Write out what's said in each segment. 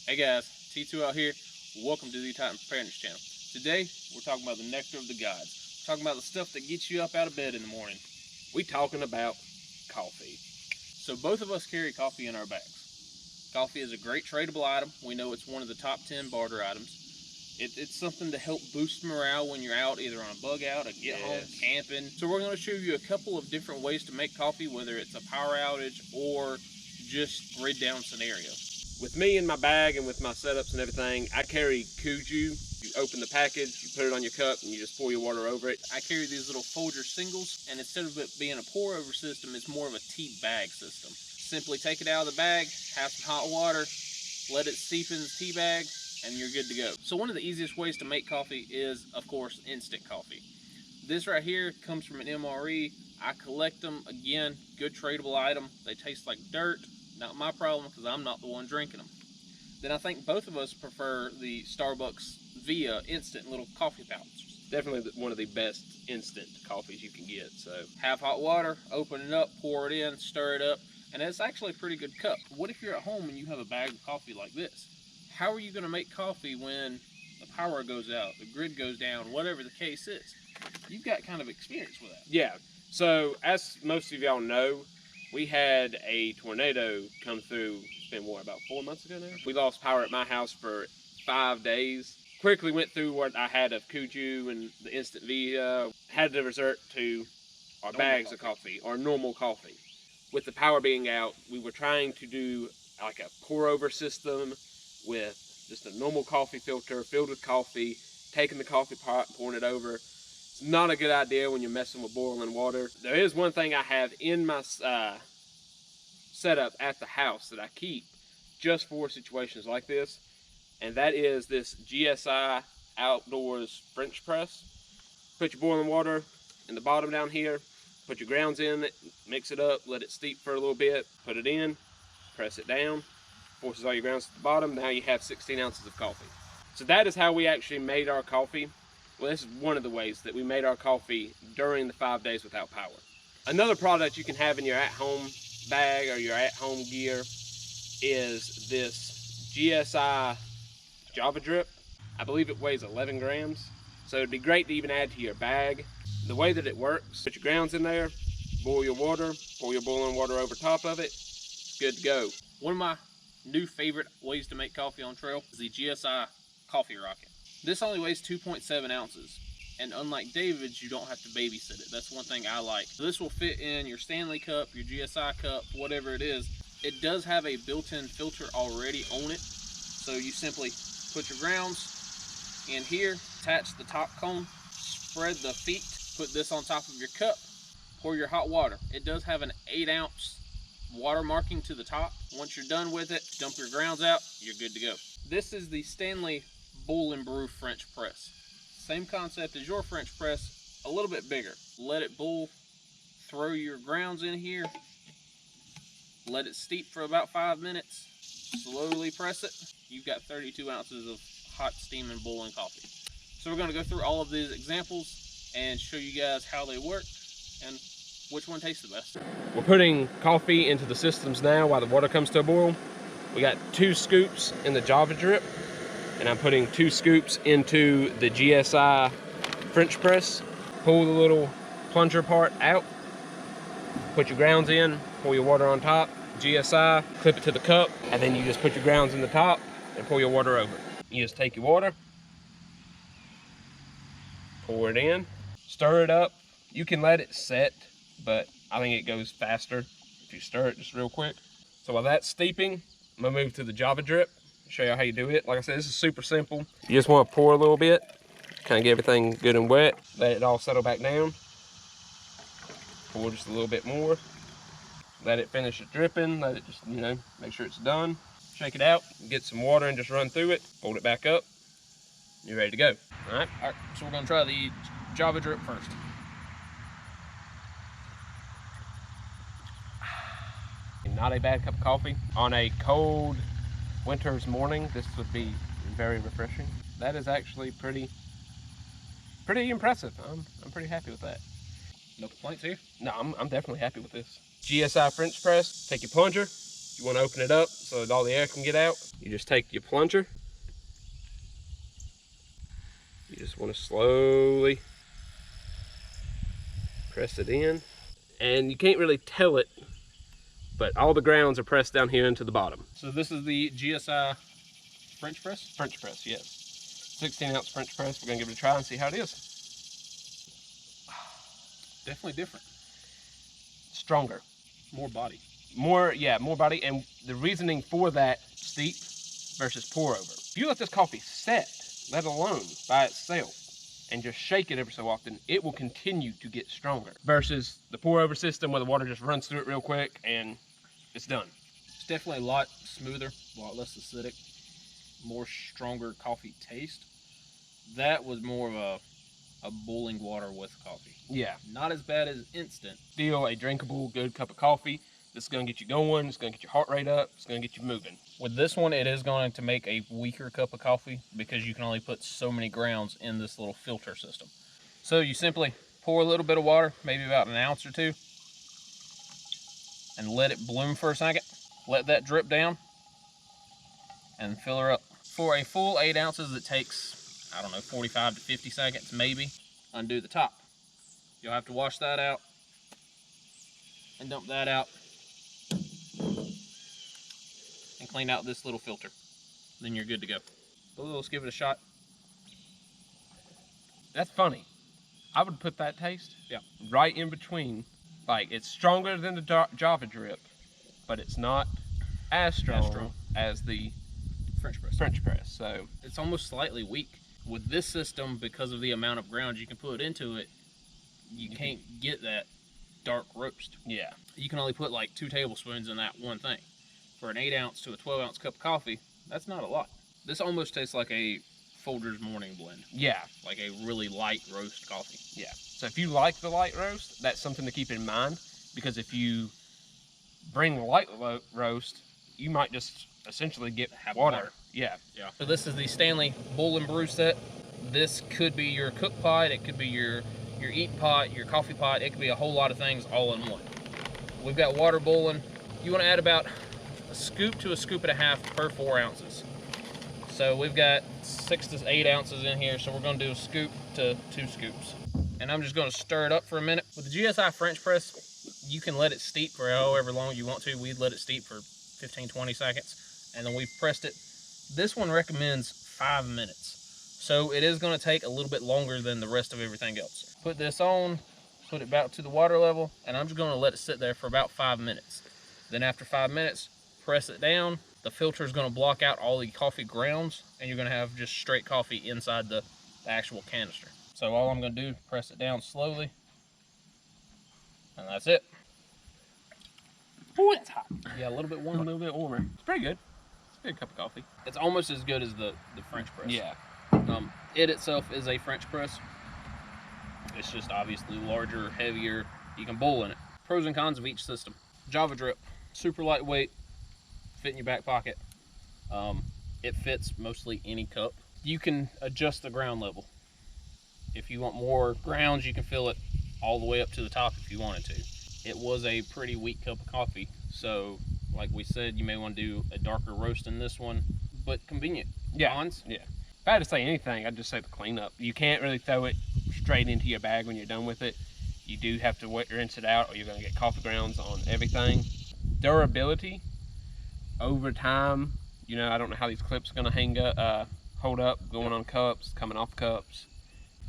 Hey guys, T2 out here. Welcome to the Titan Preparedness channel. Today, we're talking about the nectar of the gods. We're talking about the stuff that gets you up out of bed in the morning. We talking about coffee. So both of us carry coffee in our bags. Coffee is a great tradable item. We know it's one of the top 10 barter items. It's something to help boost morale when you're out, either on a bug out, a get home, camping. So we're going to show you a couple of different ways to make coffee, whether it's a power outage or just grid down scenario. With me in my bag and with my setups and everything, I carry Kuju. You open the package, you put it on your cup, and you just pour your water over it. I carry these little Folger singles, and instead of it being a pour over system, it's more of a tea bag system. Simply take it out of the bag, have some hot water, let it seep in the tea bag, and you're good to go. So one of the easiest ways to make coffee is, of course, instant coffee. This right here comes from an MRE. I collect them. Again, good tradable item. They taste like dirt. Not my problem because I'm not the one drinking them. Then I think both of us prefer the Starbucks Via instant little coffee pouches. Definitely one of the best instant coffees you can get. So have hot water, open it up, pour it in, stir it up, and it's actually a pretty good cup. What if you're at home and you have a bag of coffee like this? How are you going to make coffee when the power goes out, the grid goes down, whatever the case is? You've got kind of experience with that. Yeah. So as most of y'all know, we had a tornado come through. It's been what, about 4 months ago now? We lost power at my house for 5 days. Quickly went through what I had of Kuju and the instant Via. Had to resort to our bags of coffee, or normal coffee. With the power being out, we were trying to do like a pour over system with just a normal coffee filter filled with coffee, taking the coffee pot, pouring it over. It's not a good idea when you're messing with boiling water. There is one thing I have in my setup at the house that I keep just for situations like this, and that is this GSI Outdoors French press. Put your boiling water in the bottom down here, put your grounds in it, mix it up, let it steep for a little bit, put it in, press it down, forces all your grounds to the bottom. Now you have 16 ounces of coffee. So that is how we actually made our coffee. Well, this is one of the ways that we made our coffee during the 5 days without power. Another product you can have in your at-home bag or your at-home gear is this GSI Java Drip. I believe it weighs 11 grams. So it'd be great to even add to your bag. The way that it works, put your grounds in there, boil your water, pour your boiling water over top of it, it's good to go. One of my new favorite ways to make coffee on trail is the GSI Coffee Rocket. This only weighs 2.7 ounces, and unlike David's, you don't have to babysit it. That's one thing I like. So this will fit in your Stanley cup, your GSI cup, whatever it is. It does have a built-in filter already on it, so you simply put your grounds in here, attach the top cone, spread the feet, put this on top of your cup, pour your hot water. It does have an 8-ounce water marking to the top. Once you're done with it, dump your grounds out, you're good to go. This is the Stanley Boil and Brew French press. Same concept as your French press, a little bit bigger. Let it boil, throw your grounds in here, let it steep for about 5 minutes, slowly press it. You've got 32 ounces of hot steaming boiling coffee. So we're going to go through all of these examples and show you guys how they work and which one tastes the best. We're putting coffee into the systems now while the water comes to a boil. We got 2 scoops in the Java Drip, and I'm putting 2 scoops into the GSI French press. Pull the little plunger part out, put your grounds in, pour your water on top, GSI, clip it to the cup, and then you just put your grounds in the top and pour your water over it. You just take your water, pour it in, stir it up. You can let it set, but I think it goes faster if you stir it just real quick. So while that's steeping, I'm gonna move to the Java Drip, show you how you do it. Like I said, this is super simple. You just wanna pour a little bit, kind of get everything good and wet, let it all settle back down. Pour just a little bit more. Let it finish it dripping, let it just, make sure it's done. Shake it out, get some water and just run through it, fold it back up, you're ready to go. All right, so we're gonna try the Java Drip first. Not a bad cup of coffee. On a cold winter's morning, this would be very refreshing. That is actually pretty impressive. I'm pretty happy with that. No complaints here? No, I'm definitely happy with this. GSI French press, take your plunger, You want to open it up so that all the air can get out. You just take your plunger. You just want to slowly press it in. And you can't really tell it, but all the grounds are pressed down here into the bottom. So this is the GSI French press? French press, yes. 16-ounce French press. We're gonna give it a try and see how it is. Definitely different. Stronger. More body. More body. And the reasoning for that, steep versus pour over. If you let this coffee set, let alone by itself, and just shake it every so often, it will continue to get stronger. Versus the pour over system where the water just runs through it real quick and it's done. It's definitely a lot smoother, a lot less acidic, more stronger coffee taste. That was more of a boiling water with coffee. Yeah. Not as bad as instant. Still a drinkable, good cup of coffee. This is gonna get you going, it's gonna get your heart rate up, it's gonna get you moving. With this one, it is going to make a weaker cup of coffee because you can only put so many grounds in this little filter system. So you simply pour a little bit of water, maybe about an ounce or two, and let it bloom for a second. Let that drip down and fill her up. For a full 8 ounces, it takes, I don't know, 45 to 50 seconds maybe. Undo the top. You'll have to wash that out and dump that out and clean out this little filter. Then you're good to go. So let's give it a shot. That's funny. I would put that taste right in between. Like, it's stronger than the Java Drip, but it's not as strong as the French press. So it's almost slightly weak. With this system, because of the amount of grounds you can put into it, you can't get that dark roast. Yeah. You can only put like 2 tablespoons in that one thing. For an 8 ounce to a 12 ounce cup of coffee, that's not a lot. This almost tastes like a Folgers morning blend. Yeah. Like a really light roast coffee. Yeah. So if you like the light roast, that's something to keep in mind, because if you bring the light roast, you might just essentially get water. Yeah. Yeah. So this is the Stanley bowl and brew set. This could be your cook pot, it could be your eat pot, your coffee pot, it could be a whole lot of things all in one. We've got water boiling. You want to add about a scoop to a scoop and a half per 4 ounces. So we've got 6 to 8 ounces in here, so we're going to do a scoop to 2 scoops. And I'm just going to stir it up for a minute. With the GSI French press, you can let it steep for however long you want to. We'd let it steep for 15-20 seconds, and then we've pressed it. This one recommends 5 minutes. So it is going to take a little bit longer than the rest of everything else. Put this on, put it back to the water level, and I'm just going to let it sit there for about 5 minutes. Then after 5 minutes, press it down. The filter is going to block out all the coffee grounds, and you're going to have just straight coffee inside the actual canister. So all I'm going to do is press it down slowly, and that's it. Boy, it's hot. Yeah, a little bit warm. A little bit warmer. It's pretty good. It's a good cup of coffee. It's almost as good as the French press. Yeah. It itself is a French press. It's just obviously larger, heavier. You can bowl in it. Pros and cons of each system. Java Drip, super lightweight, fit in your back pocket. It fits mostly any cup. You can adjust the ground level. If you want more grounds, you can fill it all the way up to the top if you wanted to. It was a pretty weak cup of coffee, so like we said, you may want to do a darker roast in this one, but convenient. Yeah. Cons? Yeah. If I had to say anything, I'd just say the cleanup. You can't really throw it straight into your bag when you're done with it. You do have to rinse it out, or you're going to get coffee grounds on everything. Durability, over time, you know, I don't know how these clips are going to hold up, going on cups, coming off cups.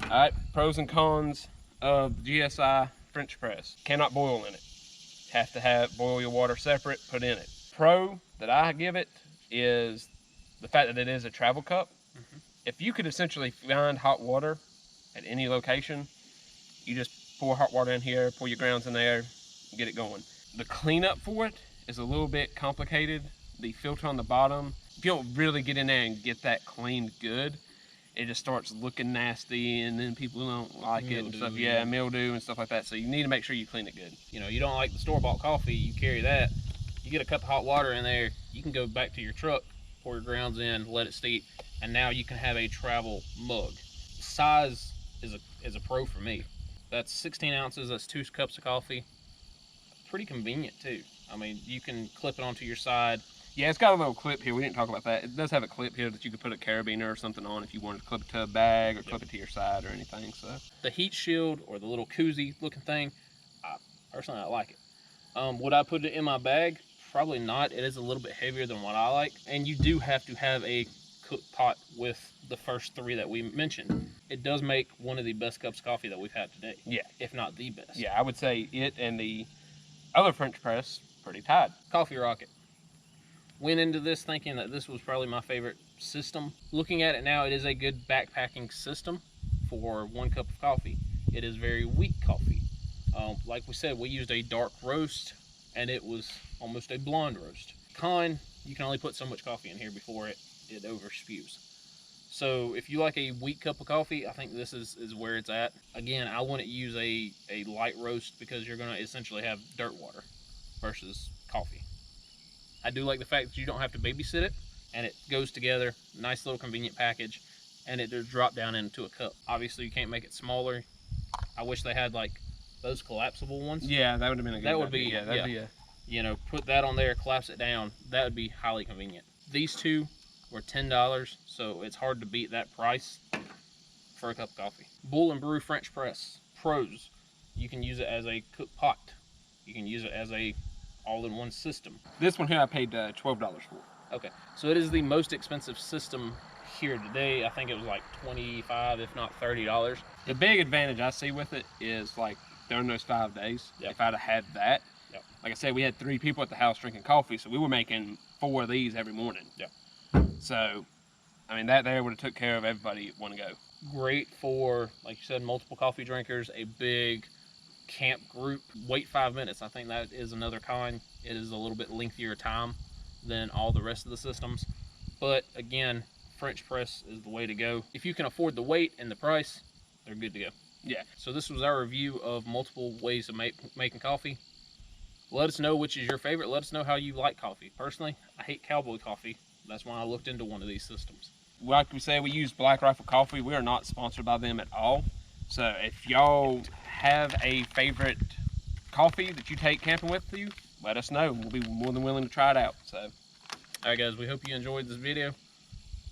All right, pros and cons of the GSI French press. Cannot boil in it. Have to boil your water separate, put in it. Pro that I give it is the fact that it is a travel cup. If you could essentially find hot water at any location, you just pour hot water in here, pour your grounds in there, and get it going. The cleanup for it is a little bit complicated. The filter on the bottom, if you don't really get in there and get that cleaned good, it just starts looking nasty, and then people don't like it and stuff. Yeah, mildew and stuff like that. So you need to make sure you clean it good. You know, you don't like the store-bought coffee, you carry that. You get a cup of hot water in there, you can go back to your truck, pour your grounds in, let it steep, and now you can have a travel mug. Size is a pro for me. That's 16 ounces, that's 2 cups of coffee. pretty convenient too. I mean, you can clip it onto your side. Yeah, it's got a little clip here. We didn't talk about that. It does have a clip here that you could put a carabiner or something on if you wanted to clip it to a bag or clip it to your side or anything. So the heat shield or the little koozie looking thing, personally I like it. Would I put it in my bag? Probably not. It is a little bit heavier than what I like. And you do have to have a cook pot with the first three that we mentioned. It does make one of the best cups of coffee that we've had today. yeah, If not the best. yeah, I would say it and the other French press pretty tied. Coffee Rocket. Went into this thinking that this was probably my favorite system. Looking at it now, it is a good backpacking system for 1 cup of coffee. It is very weak coffee. Like we said, we used a dark roast and it was almost a blonde roast. Con, you can only put so much coffee in here before it overspews. So if you like a weak cup of coffee, I think this is where it's at. Again, I wouldn't use a light roast because you're gonna essentially have dirt water versus coffee. I do like the fact that you don't have to babysit it and it goes together, nice little convenient package, and it just drop down into a cup. Obviously you can't make it smaller. I wish they had like those collapsible ones. Yeah, that would have been a good That would idea. be, That'd be a, you know, put that on there, collapse it down. That would be highly convenient. These two were $10, so it's hard to beat that price for a cup of coffee. Bull and Brew French Press Pros. You can use it as a cook pot. You can use it as a all-in-one system. This one here I paid $12 for. Okay, so it is the most expensive system here today. I think it was like $25, if not $30. The big advantage I see with it is like during those 5 days, if I'd have had that, like I said, we had 3 people at the house drinking coffee, so we were making 4 of these every morning. So, I mean, that there would have took care of everybody at one go. Great for, like you said, multiple coffee drinkers, a big camp group. Wait 5 minutes. I think that is another con. It is a little bit lengthier time than all the rest of the systems. But again, French press is the way to go. If you can afford the weight and the price, they're good to go. Yeah. So this was our review of multiple ways of making coffee. Let us know which is your favorite. Let us know how you like coffee. Personally, I hate cowboy coffee. That's why I looked into one of these systems. Like we said, we use Black Rifle Coffee. We are not sponsored by them at all. So if y'all have a favorite coffee that you take camping with you, let us know. We'll be more than willing to try it out. So, all right, guys, we hope you enjoyed this video.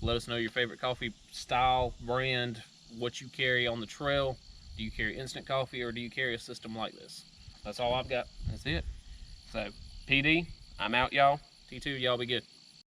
Let us know your favorite coffee style, brand, what you carry on the trail. Do you carry instant coffee or do you carry a system like this? That's all I've got. that's it. So, PD, I'm out, y'all. T2, y'all be good.